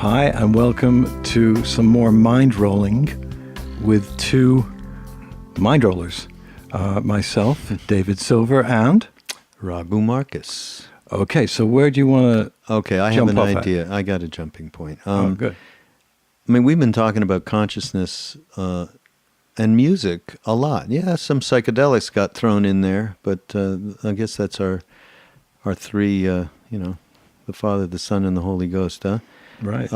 Hi, and welcome to some more Mindrolling with two Mindrollers. Myself, David Silver, and Raghu Marcus. Okay, so where do you want to Okay, I have an idea. I got a jumping point. good. I mean, we've been talking about consciousness and music a lot. Yeah, some psychedelics got thrown in there, but I guess that's our three, the Father, the Son, and the Holy Ghost, huh? Right.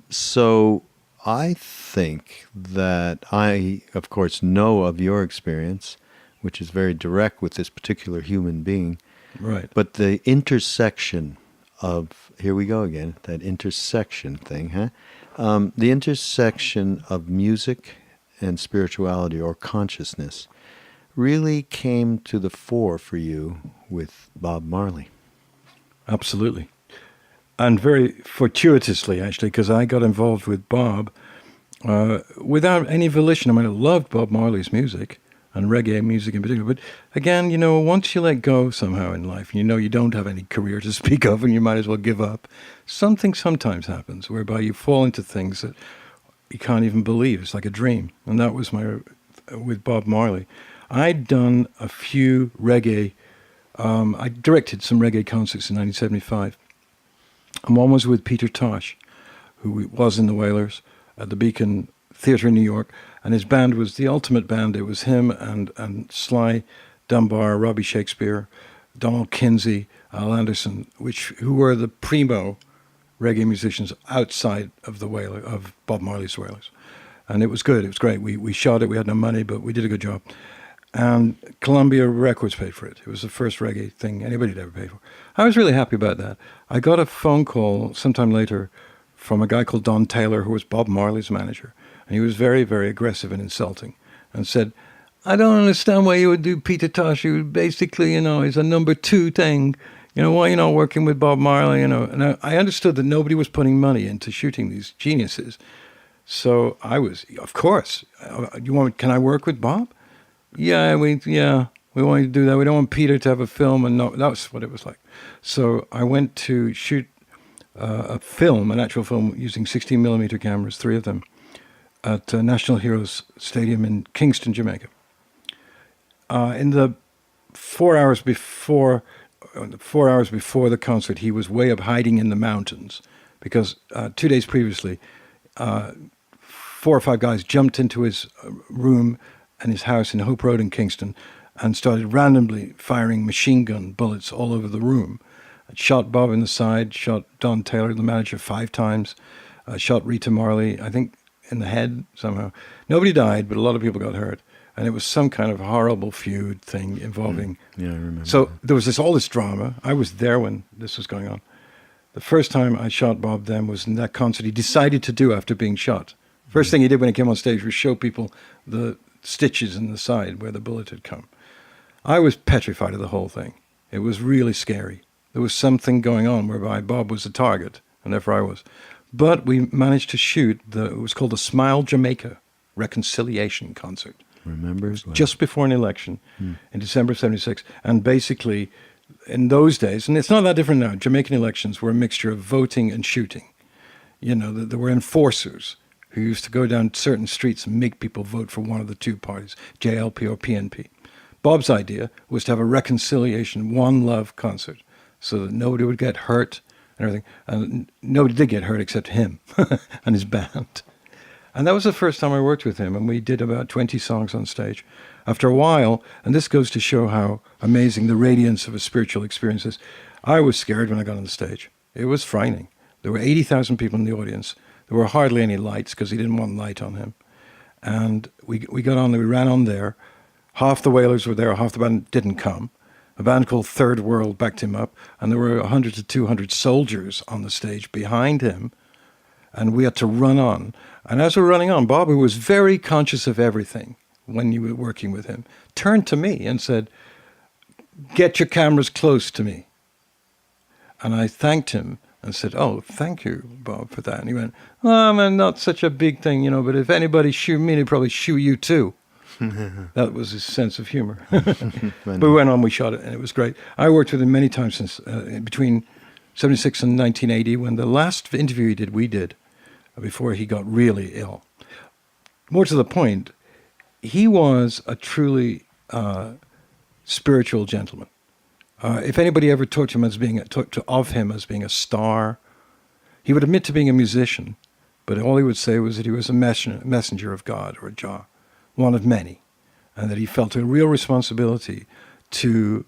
So I think that I, of course, know of your experience, which is very direct with this particular human being. Right. But the intersection of, here we go again, that intersection thing, huh? The intersection of music and spirituality or consciousness really came to the fore for you with Bob Marley. Absolutely. And very fortuitously, actually, because I got involved with Bob without any volition. I mean, I loved Bob Marley's music, and reggae music in particular. But again, once you let go somehow in life, you don't have any career to speak of, and you might as well give up, something sometimes happens whereby you fall into things that you can't even believe. It's like a dream. And that was with Bob Marley. I'd done a few reggae, I directed some reggae concerts in 1975. And one was with Peter Tosh, who was in the Wailers at the Beacon Theatre in New York. And his band was the ultimate band. It was him and Sly Dunbar, Robbie Shakespeare, Donald Kinsey, Al Anderson, who were the primo reggae musicians outside of of Bob Marley's Wailers. And it was good. It was great. We shot it. We had no money, but we did a good job. And Columbia Records paid for it. It was the first reggae thing anybody had ever paid for. I was really happy about that. I got a phone call sometime later from a guy called Don Taylor, who was Bob Marley's manager. And he was very, very aggressive and insulting and said, I don't understand why you would do Peter Tosh. You basically, he's a number two thing. Why you're not working with Bob Marley, And I understood that nobody was putting money into shooting these geniuses. So I was, of course, can I work with Bob? Yeah, we want you to do that. We don't want Peter to have a film, and no, that's what it was like. So I went to shoot an actual film, using 16mm cameras, 3 of them, at National Heroes Stadium in Kingston, Jamaica. In the 4 hours before the concert, he was way up hiding in the mountains because 2 days previously, 4 or 5 guys jumped into his room and his house in Hope Road in Kingston and started randomly firing machine gun bullets all over the room. Shot Bob in the side, shot Don Taylor, the manager, 5 times, shot Rita Marley, I think, in the head somehow. Nobody died, but a lot of people got hurt. And it was some kind of horrible feud thing involving... Yeah, I remember. So there was all this drama. I was there when this was going on. The first time I shot Bob then was in that concert he decided to do after being shot. First thing he did when he came on stage was show people the stitches in the side where the bullet had come. I was petrified of the whole thing. It was really scary. There was something going on whereby Bob was a target, and therefore I was. But we managed to shoot it was called the Smile Jamaica Reconciliation Concert. Remember? It was just before an election in December of 76. And basically, in those days, and it's not that different now, Jamaican elections were a mixture of voting and shooting. There were enforcers who used to go down certain streets and make people vote for one of the two parties, JLP or PNP. Bob's idea was to have a reconciliation, one love concert, so that nobody would get hurt and everything. And nobody did get hurt except him and his band. And that was the first time I worked with him, and we did about 20 songs on stage. After a while, and this goes to show how amazing the radiance of a spiritual experience is, I was scared when I got on the stage. It was frightening. There were 80,000 people in the audience. There were hardly any lights because he didn't want light on him. And we got on, we ran on there. Half the Wailers were there, half the band didn't come. A band called Third World backed him up, and there were 100 to 200 soldiers on the stage behind him, and we had to run on. And as we were running on, Bob, who was very conscious of everything when you were working with him, turned to me and said, "Get your cameras close to me." And I thanked him and said, "Oh, thank you, Bob, for that." And he went, "Oh, man, not such a big thing, but if anybody shoot me, they'd probably shoot you too." That was his sense of humor. But we went on, we shot it, and it was great. I worked with him many times since between 76 and 1980, when the last interview we did, before he got really ill. More to the point, he was a truly spiritual gentleman. If anybody ever talked to him of him as being a star, he would admit to being a musician, but all he would say was that he was a messenger of God, or a Jah, one of many, and that he felt a real responsibility to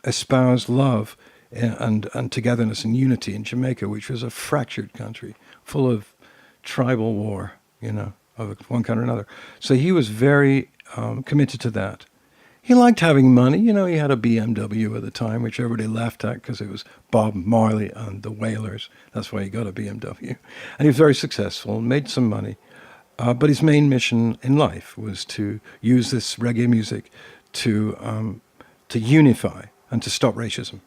espouse love and togetherness and unity in Jamaica, which was a fractured country, full of tribal war, of one kind or another. So he was very committed to that. He liked having money. He had a BMW at the time, which everybody laughed at because it was Bob Marley and the Wailers. That's why he got a BMW. And he was very successful, made some money. But his main mission in life was to use this reggae music to unify and to stop racism.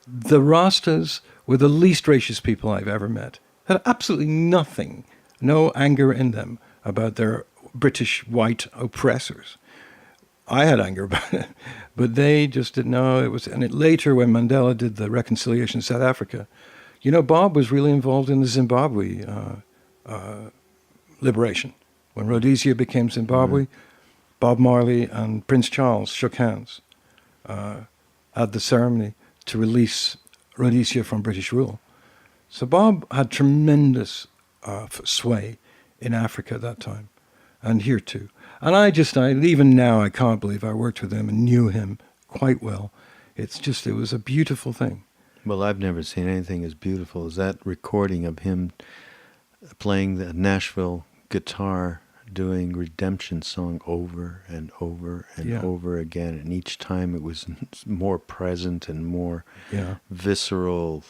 The Rastas were the least racist people I've ever met. Had absolutely nothing, no anger in them about their British white oppressors. I had anger about it, but they just didn't know it was. And later, when Mandela did the reconciliation in South Africa, Bob was really involved in the Zimbabwe liberation. When Rhodesia became Zimbabwe, Bob Marley and Prince Charles shook hands at the ceremony to release Rhodesia from British rule. So Bob had tremendous sway in Africa at that time, and here too. And even now, I can't believe I worked with him and knew him quite well. It was a beautiful thing. Well, I've never seen anything as beautiful as that recording of him playing the Nashville guitar, doing Redemption Song over and over and over again. And each time it was more present and more visceral.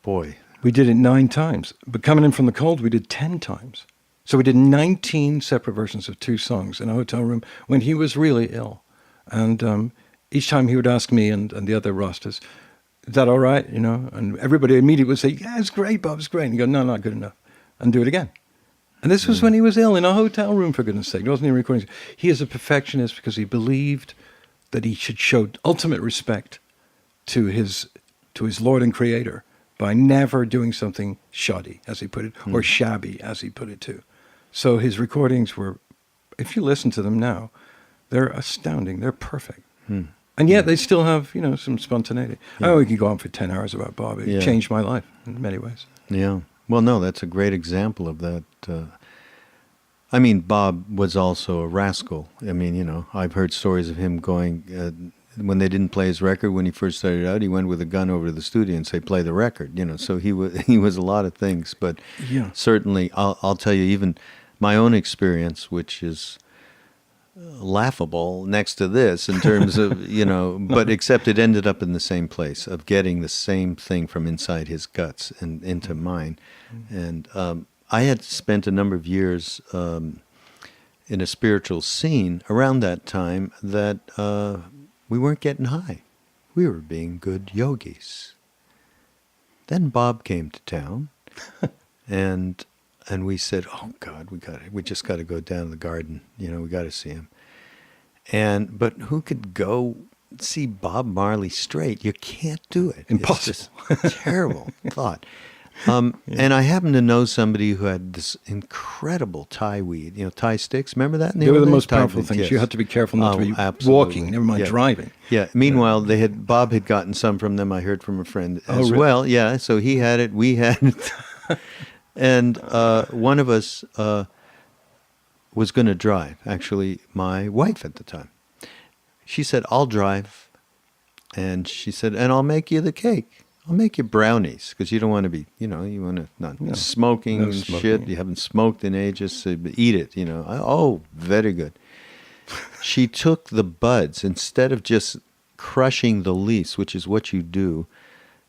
Boy. We did it 9 times. But coming in from the cold, we did 10 times. So we did 19 separate versions of 2 songs in a hotel room when he was really ill. And each time he would ask me and the other Rastas, is that all right? And everybody immediately would say, yeah, it's great, Bob, it's great. And he'd go, no, not good enough. And do it again. And this was when he was ill in a hotel room, for goodness sake. It wasn't even recording. He is a perfectionist because he believed that he should show ultimate respect to his Lord and Creator by never doing something shoddy, as he put it, or shabby, as he put it too. So his recordings were, if you listen to them now, they're astounding. They're perfect. And yet they still have, some spontaneity. Oh, we could go on for 10 hours about Bob. It changed my life in many ways. Yeah. Well, no, that's a great example of that. Bob was also a rascal. I've heard stories of him going, when they didn't play his record when he first started out, he went with a gun over to the studio and say, play the record. So he was a lot of things. But certainly, I'll tell you, even my own experience, which is laughable next to this in terms of, but except it ended up in the same place of getting the same thing from inside his guts and into mine. And I had spent a number of years in a spiritual scene around that time that we weren't getting high. We were being good yogis. Then Bob came to town, and we said, "Oh God, we just got to go down to the garden. We got to see him." But who could go see Bob Marley straight? You can't do it. Impossible. It's just a terrible thought. And I happen to know somebody who had this incredible Thai weed, Thai sticks. Remember that? They were the most powerful things. Yes. You had to be careful not to be walking, never mind driving. Yeah. Meanwhile, Bob had gotten some from them. I heard from a friend as well. Yeah. So he had it. We had it. And one of us was going to drive. Actually, my wife at the time. She said, "I'll drive," and she said, "And I'll make you the cake. I'll make you brownies," because you don't want to be, you want to not smoking and shit. You haven't smoked in ages, so eat it, Oh, very good. She took the buds instead of just crushing the leaves, which is what you do,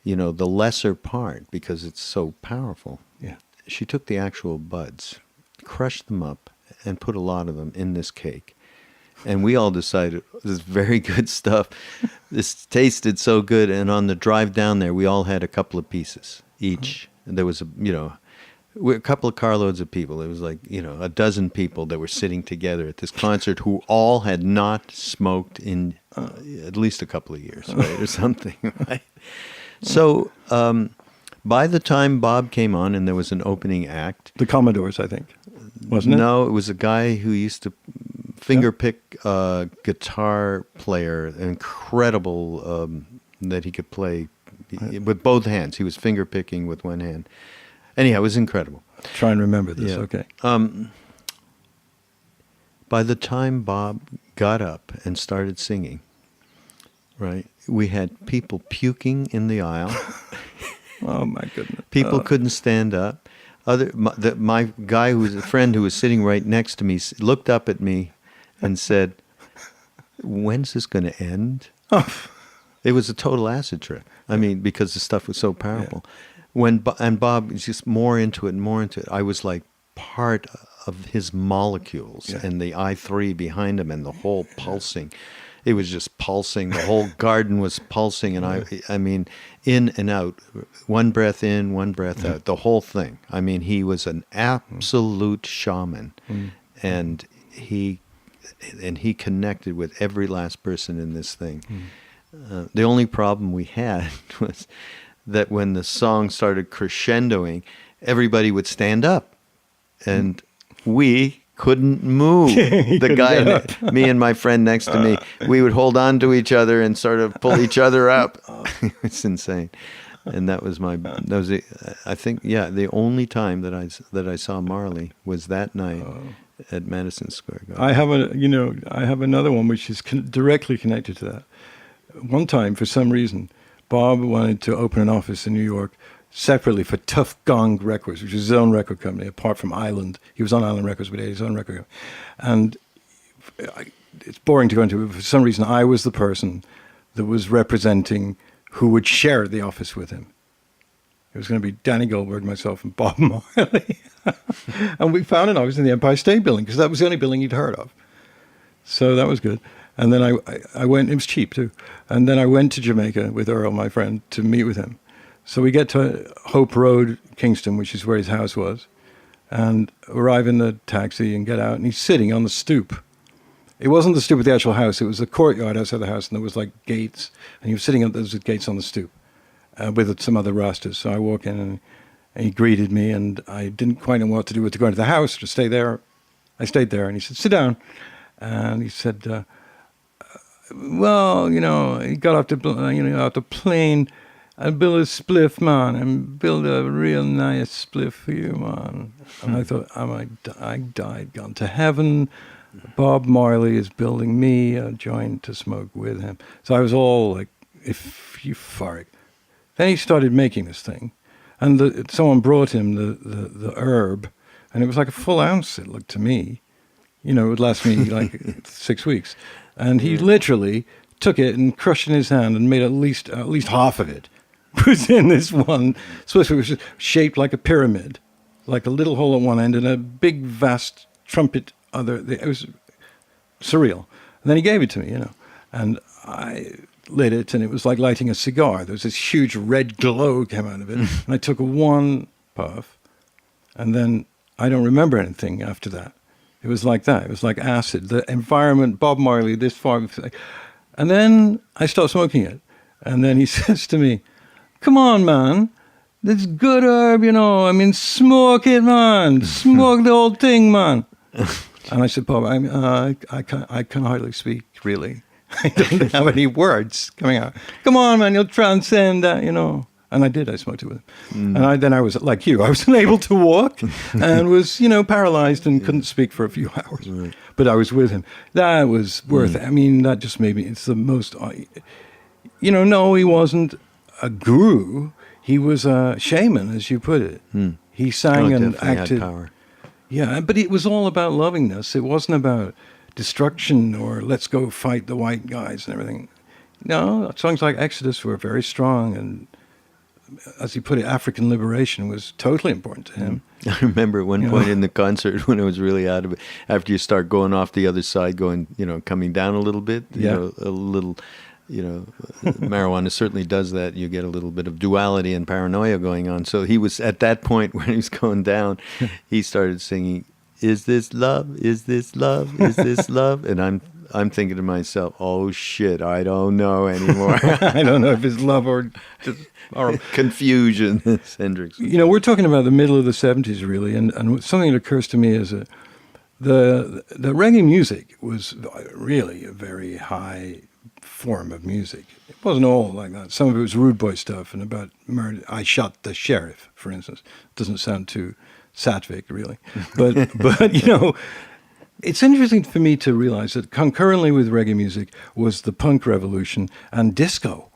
the lesser part because it's so powerful. Yeah. She took the actual buds, crushed them up, and put a lot of them in this cake. And we all decided, this is very good stuff. This tasted so good. And on the drive down there, we all had a couple of pieces each. And there was, a couple of carloads of people. It was like, a dozen people that were sitting together at this concert who all had not smoked in at least a couple of years, right? Or something, right? So, By the time Bob came on and there was an opening act, The Commodores, I think, wasn't it? no, it was a guy who used to fingerpick a guitar player, incredible that he could play with both hands. He was fingerpicking with one hand. Anyhow, it was incredible. Try and remember this. Yeah. Okay. By the time Bob got up and started singing, right, we had people puking in the aisle. Oh my goodness. People couldn't stand up. My guy, who was a friend who was sitting right next to me, looked up at me and said, "When's this going to end?" It was a total acid trip. I mean, because the stuff was so powerful. Yeah. And Bob was just more into it and more into it. I was like part of his molecules and the I3 behind him and the whole pulsing. It was just pulsing. The whole garden was pulsing, and I mean, in and out, one breath in, one breath out, the whole thing. I mean, he was an absolute shaman, and he connected with every last person in this thing. The only problem we had was that when the song started crescendoing, everybody would stand up, and we couldn't move. The guy, me and my friend next to me, we would hold on to each other and sort of pull each other up. It's insane. And that was I think, the only time that I saw Marley was that night at Madison Square Garden. I have another one which is directly connected to that. One time, for some reason, Bob wanted to open an office in New York separately for Tough Gong Records, which is his own record company, apart from Island. He was on Island Records, but he had his own record company. And it's boring to go into it, but for some reason, I was the person that was representing who would share the office with him. It was going to be Danny Goldberg, myself, and Bob Marley. And we found an office in the Empire State Building, because that was the only building he'd heard of. So that was good. And then I went, it was cheap too. And then I went to Jamaica with Earl, my friend, to meet with him. So we get to Hope Road, Kingston, which is where his house was, and arrive in the taxi and get out, and he's sitting on the stoop. It wasn't the stoop of the actual house, it was a courtyard outside the house, and there was like gates, and he was sitting on those gates on the stoop with some other rastas. So I walk in, and he greeted me, and I didn't quite know what to do, to go into the house or to stay there. I stayed there, and he said, "Sit down." And he said, well, he got off the plane. I built a spliff, man, and build a real nice spliff for you, man. And I thought, I died, gone to heaven. Bob Marley is building me a joint to smoke with him. So I was all like, euphoric. Then he started making this thing, and someone brought him the herb, and it was like a full ounce, it looked to me. It would last me like 6 weeks. And he literally took it and crushed it in his hand and made at least half of it was in this one Swiss, which was shaped like a pyramid, like a little hole at one end and a big, vast trumpet other. It was surreal. And then he gave it to me, and I lit it, and it was like lighting a cigar. There was this huge red glow came out of it. And I took one puff, and then I don't remember anything after that. It was like that. It was like acid. The environment, Bob Marley, this far. And then I stopped smoking it. And then he says to me, "Come on, man. This good herb, smoke it, man. Smoke the whole thing, man." And I said, "Bob, I can hardly speak, really. I don't have any words coming out. Come on, man, you'll transcend that, And I did. I smoked it with him. And then I was like you. I was unable to walk and was, paralyzed and couldn't speak for a few hours. Right. But I was with him. That was worth it. I mean, that just made me, it's the most, no, he wasn't a guru. He was a shaman, as you put it. He sang and acted. Had power. Yeah, but it was all about lovingness. It wasn't about destruction or let's go fight the white guys and everything. No, songs like Exodus were very strong, and as he put it, African liberation was totally important to him. I remember at one point in the concert when I was really out of it, after you start going off the other side, coming down a little bit, a little, marijuana certainly does that. You get a little bit of duality and paranoia going on. So he was at that point when he was going down, he started singing, "Is this love? Is this love? Is this love?" And I'm thinking to myself, oh shit, I don't know anymore. I don't know if it's love or just or Confusion. It's Hendrix. we're talking about the middle of the 70s, really, and something that occurs to me is that the reggae music was really a very high form of music. It wasn't all like that. Some of it was rude boy stuff and about murder. I shot the sheriff, for instance. Doesn't sound too Satvik, really. But it's interesting for me to realize that concurrently with reggae music was the punk revolution and disco.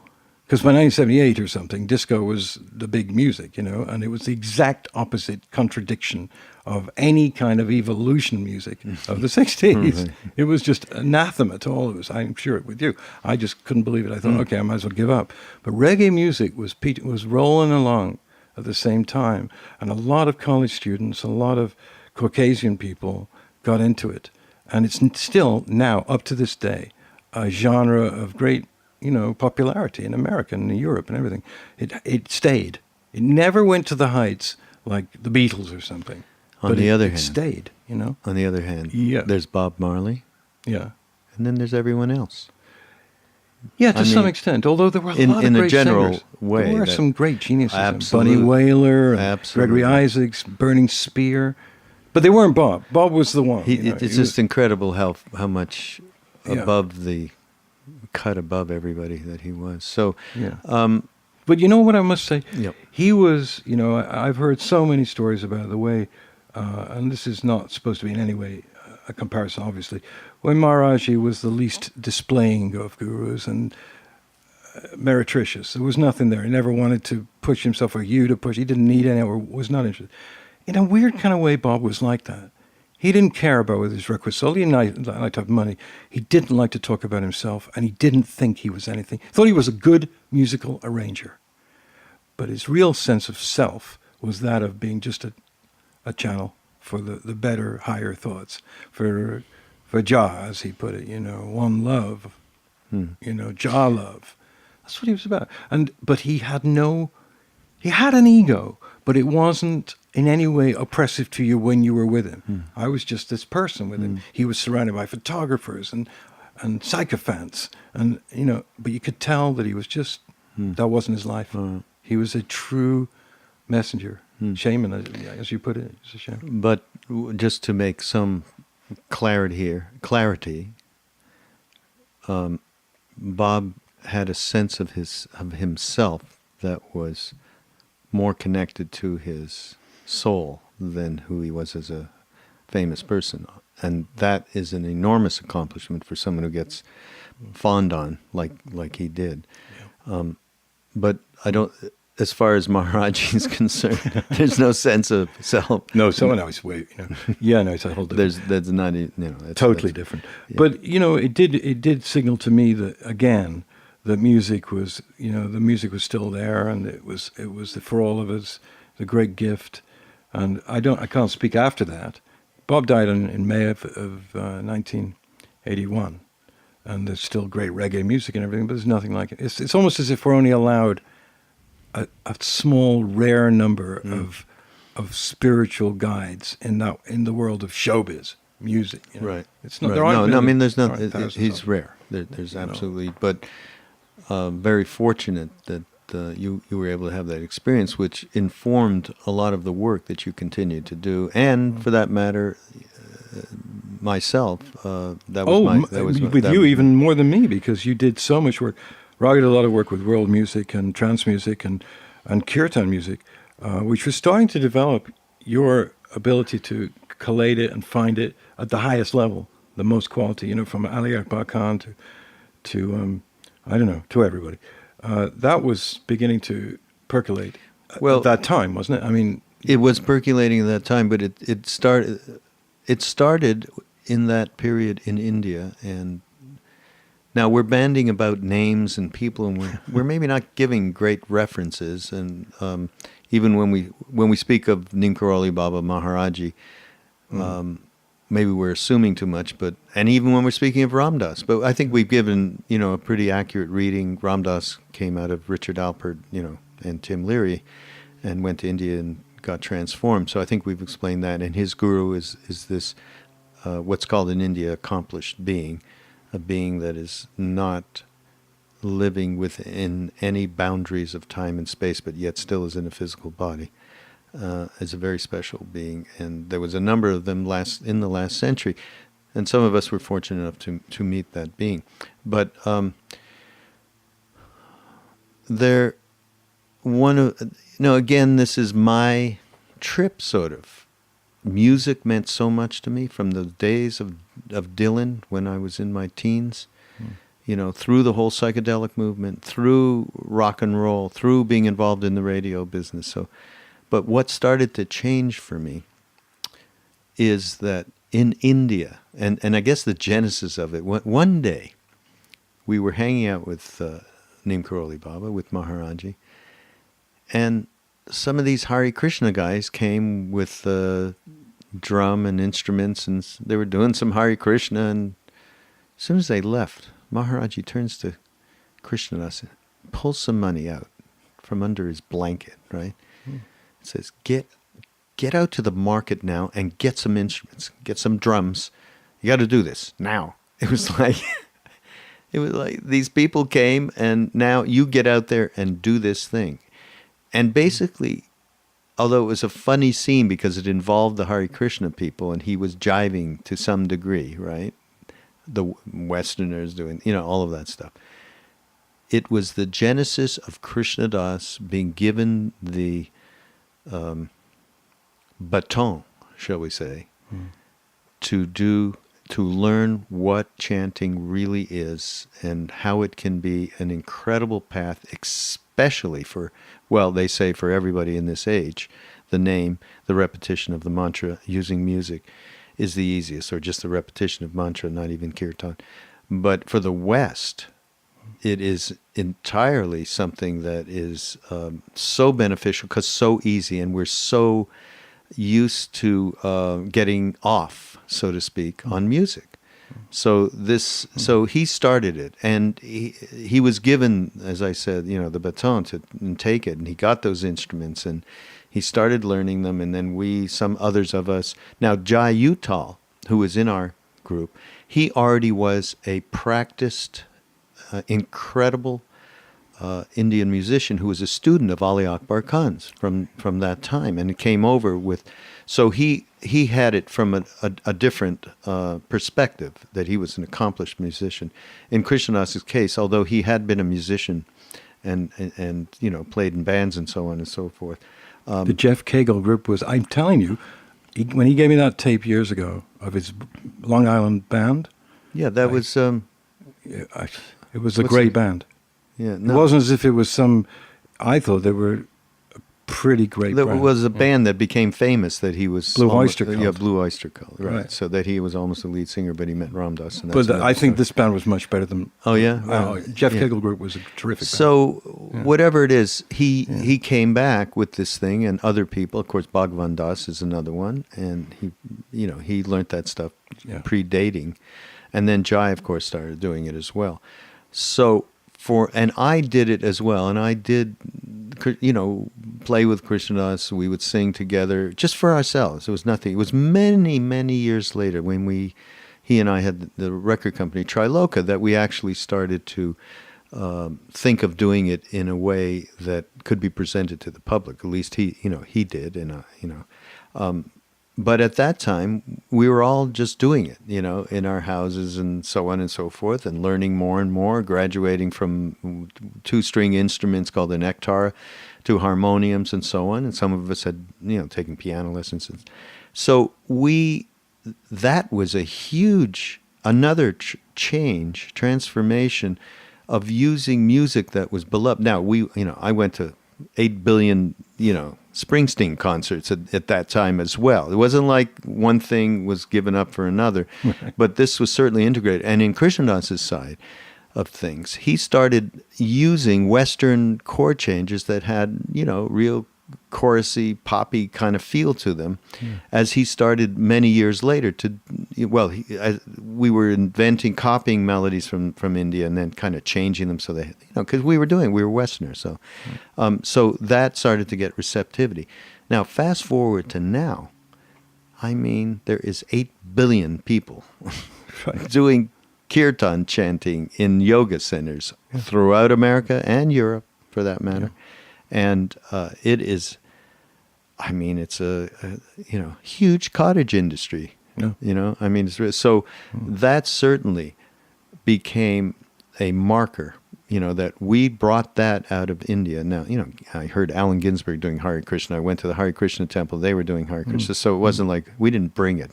Because by 1978 or something, disco was the big music, and it was the exact opposite contradiction of any kind of evolution music of the 60s. It was just anathema to all of us. I'm sure with you. I just couldn't believe it. I thought, okay, I might as well give up. But reggae music was rolling along at the same time. And a lot of college students, a lot of Caucasian people got into it. And it's still now, up to this day, a genre of great popularity in America and in Europe and everything. It stayed. It never went to the heights like the Beatles or something. On the other hand, it stayed, On the other hand, Yeah. there's Bob Marley. Yeah. And then there's everyone else. Yeah, to some extent. Although there were a lot of in a great general singers. way, There were some great geniuses. Absolutely. Bunny Wailer, and Absolutely. Gregory Isaacs, Burning Spear. But they weren't Bob. Bob was the one. It's just incredible how much Yeah. cut above everybody that he was. So, Yeah. But you know what I must say? Yep. He was, I've heard so many stories about the way, and this is not supposed to be in any way a comparison, obviously, when Maharaji was the least displaying of gurus and meretricious. There was nothing there. He never wanted to push himself or you to push. He didn't need any or was not interested. In a weird kind of way, Bob was like that. He didn't care about whether his record sold. He didn't like to have money. He didn't like to talk about himself, and he didn't think he was anything. He thought he was a good musical arranger. But his real sense of self was that of being just a channel for the better, higher thoughts, for Jah, as he put it, one love, Jah love. That's what he was about. But he had an ego, but it wasn't in any way oppressive to you when you were with him. I was just this person with him. He was surrounded by photographers and sycophants, and but you could tell that he was just that wasn't his life. He was a true messenger, shaman, as you put it. It's a shame. but just to make some clarity, Bob had a sense of himself that was more connected to his soul than who he was as a famous person, and that is an enormous accomplishment for someone who gets fawned on like he did. Yeah. But I don't. As far as Maharaji is concerned, there's no sense of self. No, someone else. Wait, yeah, no, it's a whole different. That's not that's, Totally that's, different. Yeah. But it did signal to me that again, the music was still there, and it was for all of us the great gift. And I can't speak after that. Bob died in May of 1981, and there's still great reggae music and everything, but there's nothing like it. It's almost as if we're only allowed a small, rare number of spiritual guides in the world of showbiz music. Right. It's not. Right. There aren't No, I many- mean, there's there not. aren't thousands He's of them. rare. There's absolutely, but very fortunate that you were able to have that experience, which informed a lot of the work that you continue to do, and for that matter, myself. Even more than me, because you did so much work. Roger did a lot of work with world music and trance music and Kirtan music, which was starting to develop your ability to collate it and find it at the highest level, the most quality, from Ali Akbar Khan to to everybody. That was beginning to percolate at that time, wasn't it? I mean, it was percolating at that time, but it started in that period in India, and now we're banding about names and people, and we're maybe not giving great references, and even when we speak of Nimkaroli Baba Maharaji, maybe we're assuming too much, and even when we're speaking of Ram Dass, but I think we've given a pretty accurate reading. Ram Dass came out of Richard Alpert, and Tim Leary, and went to India and got transformed. So I think we've explained that, and his guru is this what's called in India accomplished being. a being that is not living within any boundaries of time and space, but yet still is in a physical body, is a very special being. And there was a number of them in the last century, and some of us were fortunate enough to meet that being. But again, this is my trip, sort of. Music meant so much to me from the days of Dylan when I was in my teens, through the whole psychedelic movement, through rock and roll, through being involved in the radio business. But what started to change for me is that in India, and I guess the genesis of it, one day we were hanging out with Neem Karoli Baba, with Maharaji, and some of these Hare Krishna guys came with drum and instruments, and they were doing some Hare Krishna, and as soon as they left, Maharaji turns to Krishnadas and pulls some money out from under his blanket, right? Says, get out to the market now and get some instruments, get some drums. You got to do this now. It was like these people came, and now you get out there and do this thing. And basically, although it was a funny scene because it involved the Hare Krishna people, and he was jiving to some degree, right? The Westerners doing, all of that stuff. It was the genesis of Krishna Das being given the baton, shall we say, to learn what chanting really is and how it can be an incredible path, especially they say for everybody in this age. The repetition of the mantra using music is the easiest, or just the repetition of mantra, not even kirtan. But for the West, it is entirely something that is so beneficial because so easy, and we're so used to getting off, so to speak, on music. So he started it, and he was given, as I said, the baton to take it, and he got those instruments, and he started learning them, and then some others of us. Now, Jai Uttal, who was in our group, he already was a practiced, incredible Indian musician who was a student of Ali Akbar Khan's from that time, and came over with. So he had it from a different perspective, that he was an accomplished musician. In Krishnadas's case, although he had been a musician and played in bands and so on and so forth. The Jeff Cagle group was, I'm telling you, when he gave me that tape years ago of his Long Island band. Yeah, that was... it was a great band. Yeah, no. It wasn't as if it was I thought they were a pretty great band. There was a band that became famous that he was... Blue Oyster Cult. Yeah, Blue Oyster Cult, right. So that he was almost the lead singer, but he met Ram Dass. And but I think this band was much better than... Oh, yeah? Jeff Cagle group was a terrific band. So whatever it is, he came back with this thing, and other people, of course, Bhagwan Das is another one, and he learned that stuff predating. And then Jai, of course, started doing it as well. So... And I did it as well, and I did, play with Krishnadas. We would sing together just for ourselves. It was nothing. It was many, many years later when he and I had the record company Triloka that we actually started to think of doing it in a way that could be presented to the public. At least he did, and but at that time, we were all just doing it, in our houses and so on and so forth, and learning more and more, graduating from 2-string instruments called the nektara to harmoniums and so on. And some of us had, taken piano lessons. So that was a huge, another transformation of using music that was beloved. Now, I went to 8 billion, Springsteen concerts at that time as well. It wasn't like one thing was given up for another, but this was certainly integrated. And in Krishnadas's side of things, he started using Western chord changes that had, real chorusy, poppy kind of feel to them, as he started many years later we were copying melodies from India and then kind of changing them so they, because we were Westerners, so so that started to get receptivity. Now, fast forward to now, there is 8 billion people doing kirtan chanting in yoga centers throughout America and Europe, for that matter. And it is, I mean, it's a huge cottage industry. I mean, so that certainly became a marker, that we brought that out of India. Now, I heard Allen Ginsberg doing Hare Krishna. I went to the Hare Krishna temple. They were doing Hare Krishna. So it wasn't like we didn't bring it.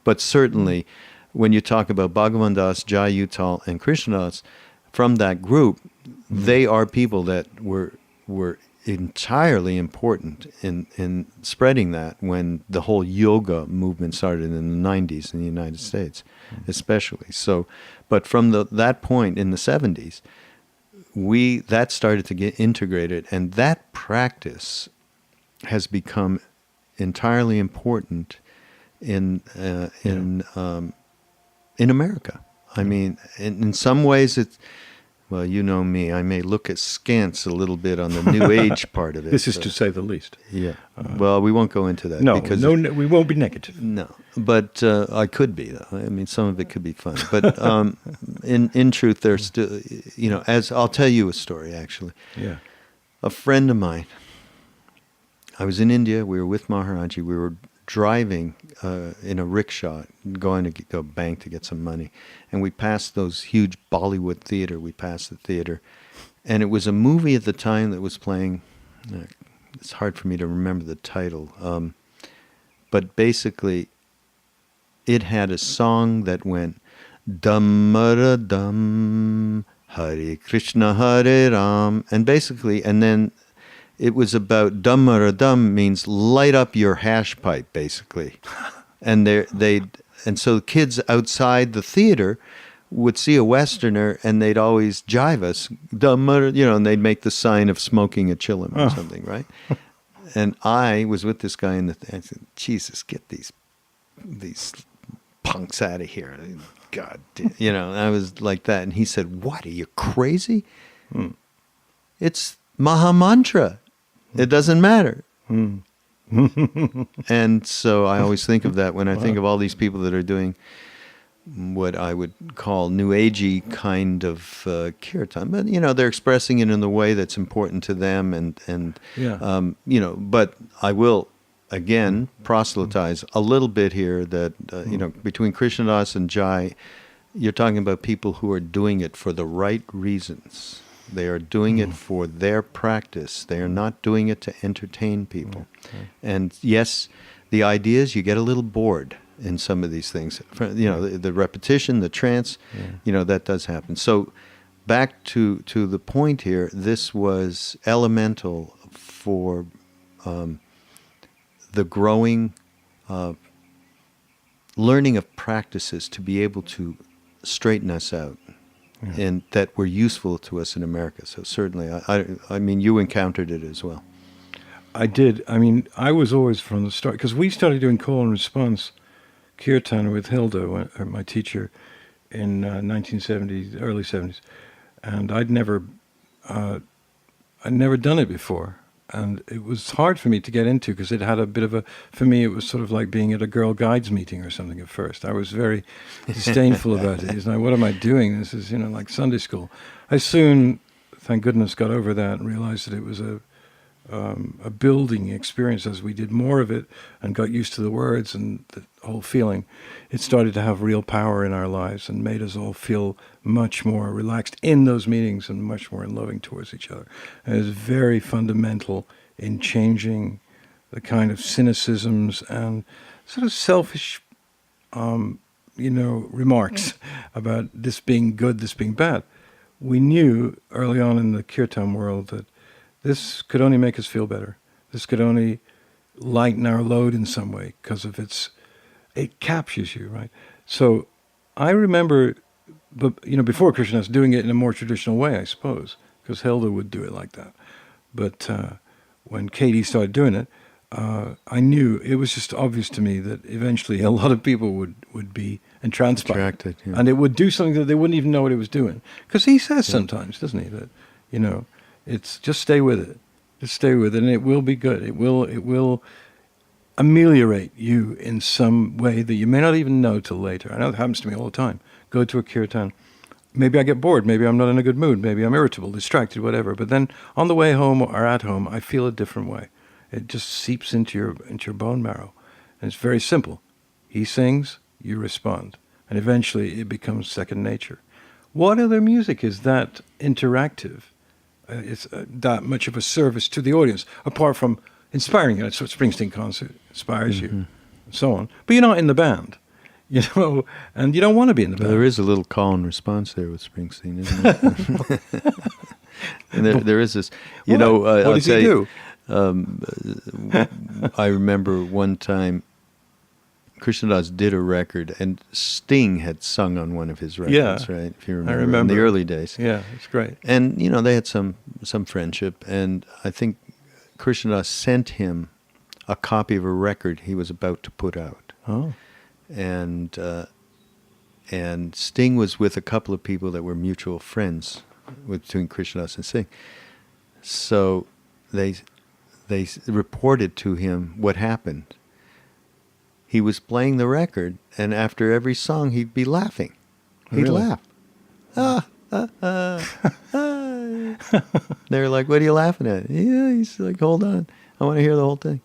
But certainly, when you talk about Bhagavan Das, Jai Uttal, and Krishna Das, from that group, they are people that were entirely important in spreading that when the whole yoga movement started in the 90s in the United States, especially. So, but from that point in the 70s, that started to get integrated, and that practice has become entirely important in America. I mean, in some ways it's, well, you know me, I may look askance a little bit on the New Age part of it. This is to say the least. Yeah. Well, we won't go into that. No, because we won't be negative. No, but I could be, though. I mean, some of it could be fun. But in truth, there's still, as I'll tell you a story, actually. Yeah. A friend of mine, I was in India. We were with Maharaji. We were driving in a rickshaw, going to a bank to get some money. And we passed those huge Bollywood theater. We passed the theater. And it was a movie at the time that was playing. It's hard for me to remember the title. But basically, it had a song that went, Dam-mara dam, Hare Krishna, Hare Ram. And basically, and then it was about Dam-mara dam means light up your hash pipe, basically. And and so kids outside the theater would see a Westerner and they'd always jive us, and they'd make the sign of smoking a chillum or something, right? And I was with this guy and I said, Jesus, get these punks out of here. God damn. I was like that. And he said, what, are you crazy? It's Mahamantra. It doesn't matter. And so I always think of that when I think of all these people that are doing what I would call New Agey kind of kirtan. But, they're expressing it in the way that's important to them. But I will, again, proselytize a little bit here that, between Krishna Das and Jai, you're talking about people who are doing it for the right reasons. They are doing it for their practice. They are not doing it to entertain people. And yes, the idea is you get a little bored in some of these things. The repetition, the trance, that does happen. So back to the point here, this was elemental for the growing learning of practices to be able to straighten us out. And that were useful to us in America. So certainly, I mean, you encountered it as well. I did. I mean, I was always from the start, because we started doing call and response kirtan with Hilda, my teacher, in 1970s, early 70s. And I'd never done it before. And it was hard for me to get into because it had a bit of for me, it was sort of like being at a Girl Guides meeting or something at first. I was very disdainful about it. It's like, what am I doing? This is, like Sunday school. I soon, thank goodness, got over that and realized that it was a building experience. As we did more of it and got used to the words and the whole feeling, it started to have real power in our lives and made us all feel much more relaxed in those meetings and much more loving towards each other. And it was very fundamental in changing the kind of cynicisms and sort of selfish, remarks about this being good, this being bad. We knew early on in the kirtan world that this could only make us feel better. This could only lighten our load in some way because of it captures you, right? So I remember, before Krishna was doing it in a more traditional way, I suppose, because Hilda would do it like that. But when Katie started doing it, I knew it was just obvious to me that eventually a lot of people would be entranced by it. And it would do something that they wouldn't even know what it was doing. Because he says sometimes, doesn't he, that, it's just stay with it. Just stay with it, and it will be good. It will ameliorate you in some way that you may not even know till later. I know it happens to me all the time. go to a kirtan. Maybe I get bored. Maybe I'm not in a good mood. Maybe I'm irritable, distracted, whatever. But then on the way home or at home, I feel a different way. It just seeps into your bone marrow. And it's very simple. He sings, you respond. And eventually it becomes second nature. What other music is that interactive? It's that much of a service to the audience, apart from inspiring you. That's what Springsteen concert inspires you, and so on. But you're not in the band. You know, and you don't want to be in the band. There is a little call and response there with Springsteen, isn't it? And there is this, what does he do? I remember one time Krishna did a record, and Sting had sung on one of his records, right? If you remember, I remember. In the early days. Yeah, it's great. And, you know, they had some friendship, and I think Krishna sent him a copy of a record he was about to put out. Oh. And Sting was with a couple of people that were mutual friends between Krishnadas and Sting. So they reported to him what happened. He was playing the record, and after every song, he'd be laughing. He'd laugh. They're like, "What are you laughing at?" Yeah, he's like, "Hold on, I want to hear the whole thing."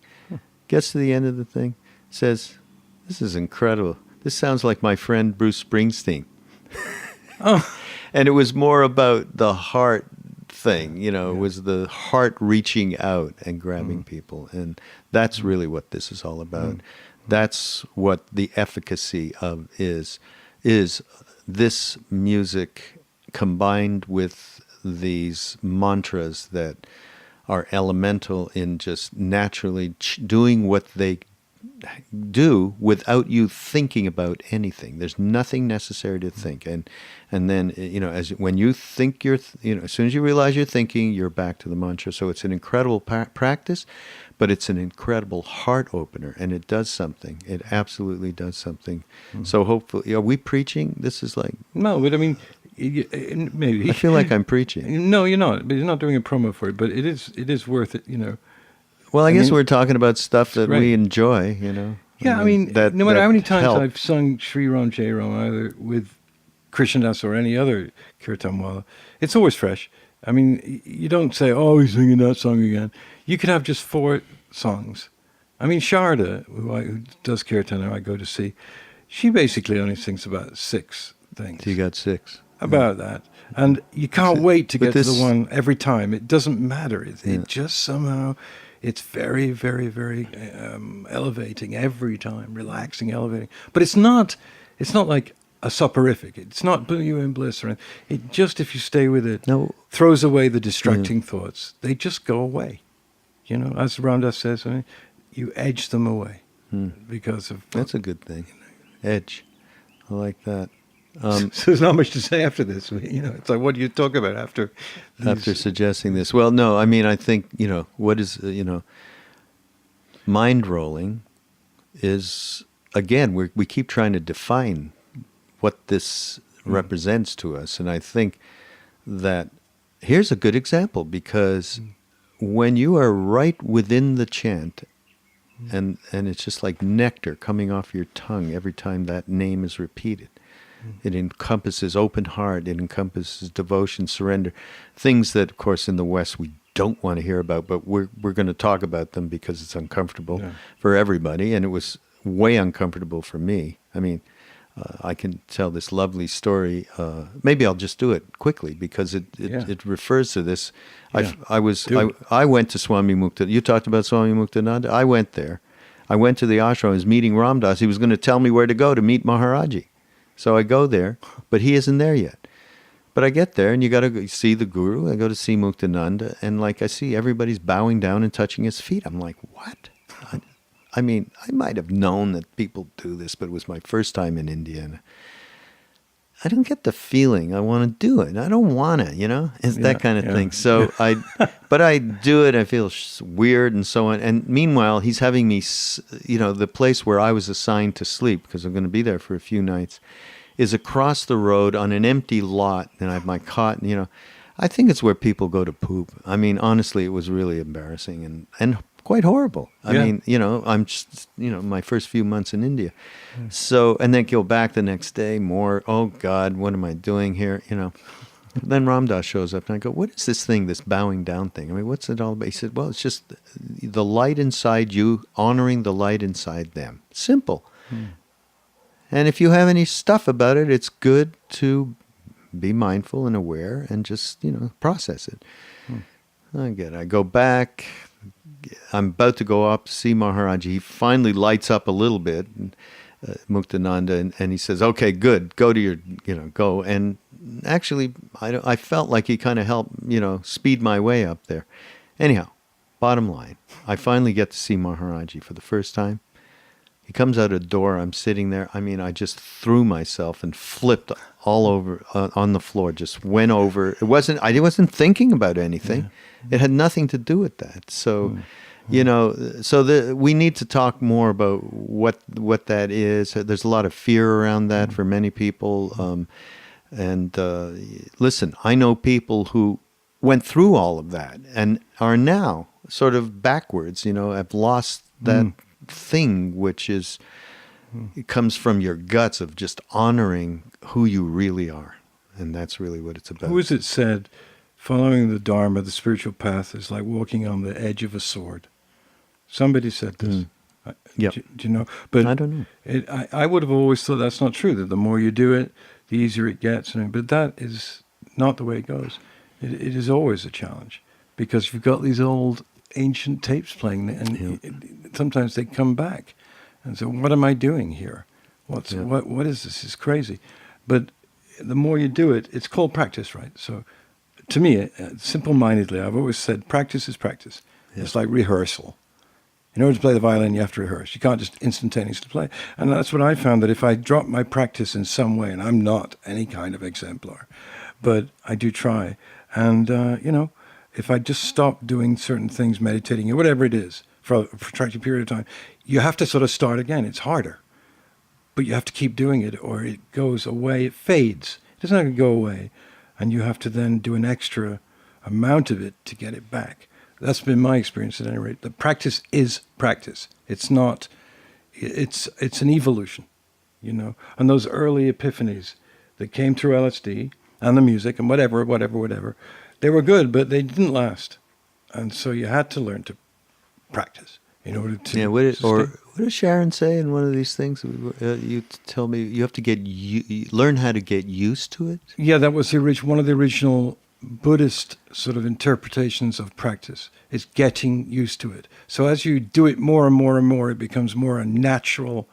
Gets to the end of the thing, says, "This is incredible. This sounds like my friend Bruce Springsteen." Oh. And it was more about the heart thing, you know, it was the heart reaching out and grabbing people. And that's really what this is all about. That's what the efficacy of is this music combined with these mantras that are elemental in just naturally doing what they do without you thinking about anything. There's nothing necessary to think, and then, you know, when you think as soon as you realize you're thinking, you're back to the mantra. So it's an incredible practice, but it's an incredible heart opener, and it does something. It absolutely does something. So hopefully, are we preaching? This is like No, but I mean, maybe I feel like I'm preaching. No, you're not. But you're not doing a promo for it. But it is worth it. You know. Well, I guess we're talking about stuff that right. we enjoy, you know. Yeah, I mean, that, no matter how many times help. I've sung Sri Ram Jai Ram, either with Krishnadas or any other Kirtan Wala, it's always fresh. I mean, you don't say, "Oh, he's singing that song again." You could have just 4 songs. I mean, Sharda, who does Kirtan, who I go to see, she basically only sings about 6 things. So you got 6. About that. And you can't wait to get to the one every time. It doesn't matter. It just somehow... It's very, very, very elevating every time, relaxing, elevating. But it's not like a soporific. It's not putting you in bliss or anything. It just, if you stay with it, throws away the distracting thoughts. They just go away. You know, as Ramdas says, I mean, you edge them away because of... That's a good thing. Edge. I like that. So there's not much to say after this. You know, it's like, what do you talk about after suggesting this? Well, no, I mean, I think, you know, what is, Mindrolling is, again, we keep trying to define what this represents to us. And I think that here's a good example, because when you are right within the chant, and it's just like nectar coming off your tongue every time that name is repeated. It encompasses open heart. It encompasses devotion, surrender, things that, of course, in the West we don't want to hear about, but we're going to talk about them because it's uncomfortable for everybody, and it was way uncomfortable for me. I mean, I can tell this lovely story. Maybe I'll just do it quickly because it refers to this. Yeah. I went to Swami Mukta. You talked about Swami Muktananda. I went there. I went to the ashram. I was meeting Ramdas. He was going to tell me where to go to meet Maharaji. So I go there, but he isn't there yet. But I get there, and you got to see the guru. I go to see Muktananda, and like I see everybody's bowing down and touching his feet. I'm like, what? I mean, I might have known that people do this, but it was my first time in India, and I don't get the feeling I want to do it. I don't want to, you know? It's that kind of thing. So but I do it. I feel weird and so on. And meanwhile, he's having me, you know, the place where I was assigned to sleep, because I'm going to be there for a few nights, is across the road on an empty lot. And I have my cot, and, you know, I think it's where people go to poop. I mean, honestly, it was really embarrassing and quite horrible. I Yeah. mean, I'm just, my first few months in India. So, and then go back the next day, more, oh God, what am I doing here? Then Ram Dass shows up and I go, what is this thing, this bowing down thing? I mean, what's it all about? He said, well, it's just the light inside you, honoring the light inside them. Simple. And if you have any stuff about it, it's good to be mindful and aware and just, process it. Again, I go back. I'm about to go up to see Maharaji. He finally lights up a little bit, Muktananda, and he says, okay, good, go to your, go. And actually, I felt like he kind of helped, speed my way up there. Anyhow, bottom line, I finally get to see Maharaji for the first time. He comes out a door. I'm sitting there. I mean, I just threw myself and flipped all over on the floor. Just went over. I wasn't thinking about anything. Yeah. It had nothing to do with that. So, we need to talk more about what that is. There's a lot of fear around that for many people. Listen, I know people who went through all of that and are now sort of backwards. Have lost that thing, which is it comes from your guts of just honoring who you really are, and that's really what it's about. Who is it said, following the Dharma, the spiritual path, is like walking on the edge of a sword? Somebody said this. Yeah. Do you know? But I don't know. I would have always thought that's not true, that the more you do it, the easier it gets. But that is not the way it goes. It is always a challenge, because you've got these old ancient tapes playing, and sometimes they come back, and so what am I doing here? What is this? It's crazy. But the more you do it, it's called practice, right? So to me, simple-mindedly, I've always said practice is practice. Yeah. It's like rehearsal. In order to play the violin, you have to rehearse. You can't just instantaneously play. And that's what I found, that if I drop my practice in some way, and I'm not any kind of exemplar, but I do try, and if I just stop doing certain things, meditating or whatever it is, for a protracted period of time, you have to sort of start again. It's harder. But you have to keep doing it, or it goes away, it fades. It's not going to go away. And you have to then do an extra amount of it to get it back. That's been my experience at any rate. The practice is practice. It's not, it's an evolution, And those early epiphanies that came through LSD and the music and whatever, they were good, but they didn't last. And so you had to learn to practice in order to... Yeah, what does Sharon say in one of these things? You tell me you have to learn how to get used to it? Yeah, that was one of the original Buddhist sort of interpretations of practice. It's getting used to it. So as you do it more and more and more, it becomes more a natural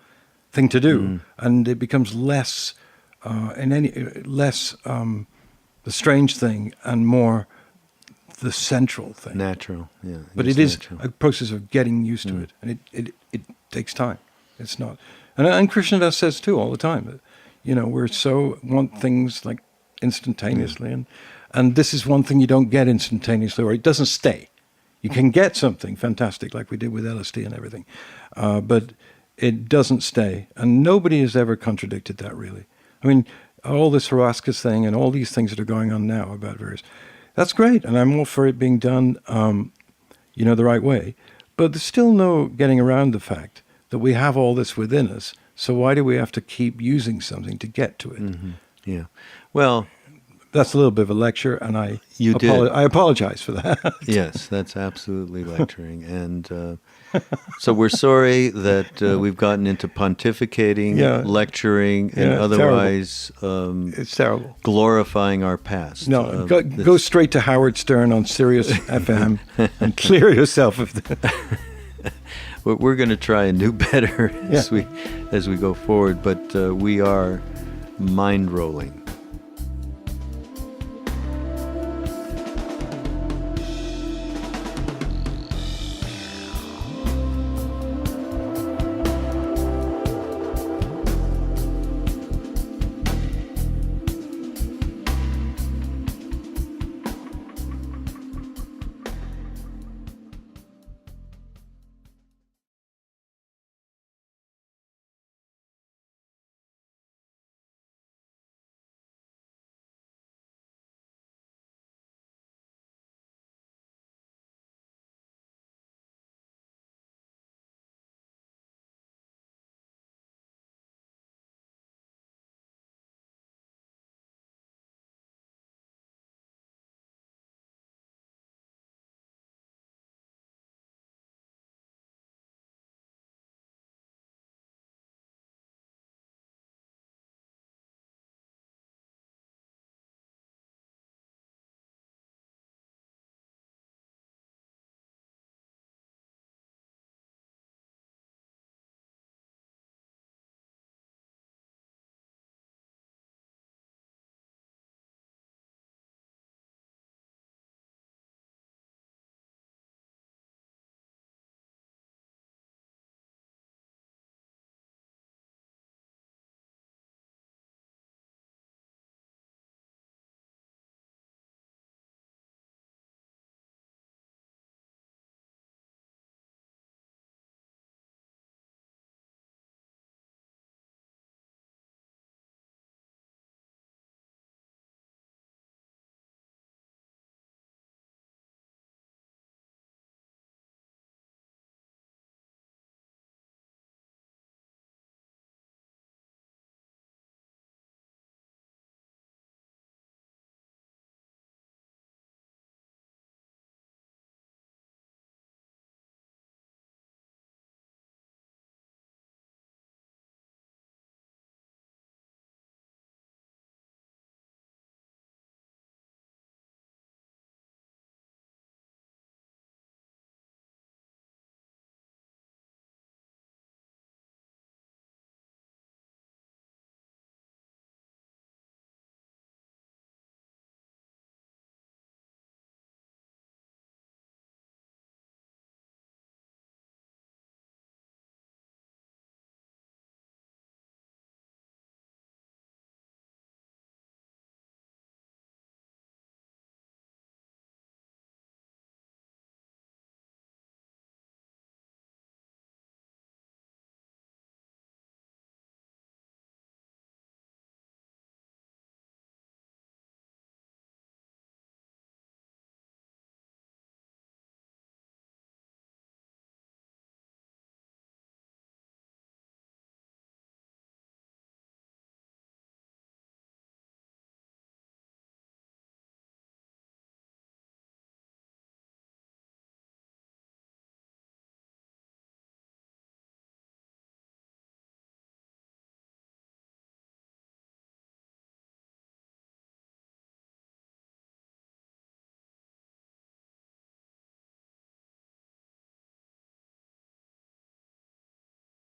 thing to do, and it becomes less the strange thing and more the central thing. Natural, yeah. But it is a process of getting used to it, and it takes time. It's not, and Krishna Das says too all the time that we're so want things like instantaneously, and this is one thing you don't get instantaneously, or it doesn't stay. You can get something fantastic like we did with LSD and everything, but it doesn't stay, and nobody has ever contradicted that really. I mean, all this Harasskas thing and all these things that are going on now about various, that's great, and I'm all for it being done, the right way. But there's still no getting around the fact that we have all this within us. So why do we have to keep using something to get to it? Mm-hmm. Yeah. Well, that's a little bit of a lecture, and I apologize for that. Yes, that's absolutely lecturing, and so we're sorry that we've gotten into pontificating, lecturing, and otherwise it's terrible. Glorifying our past. No, go straight to Howard Stern on Sirius FM and clear yourself of that. We're going to try and do better as we go forward, but we are mind rolling.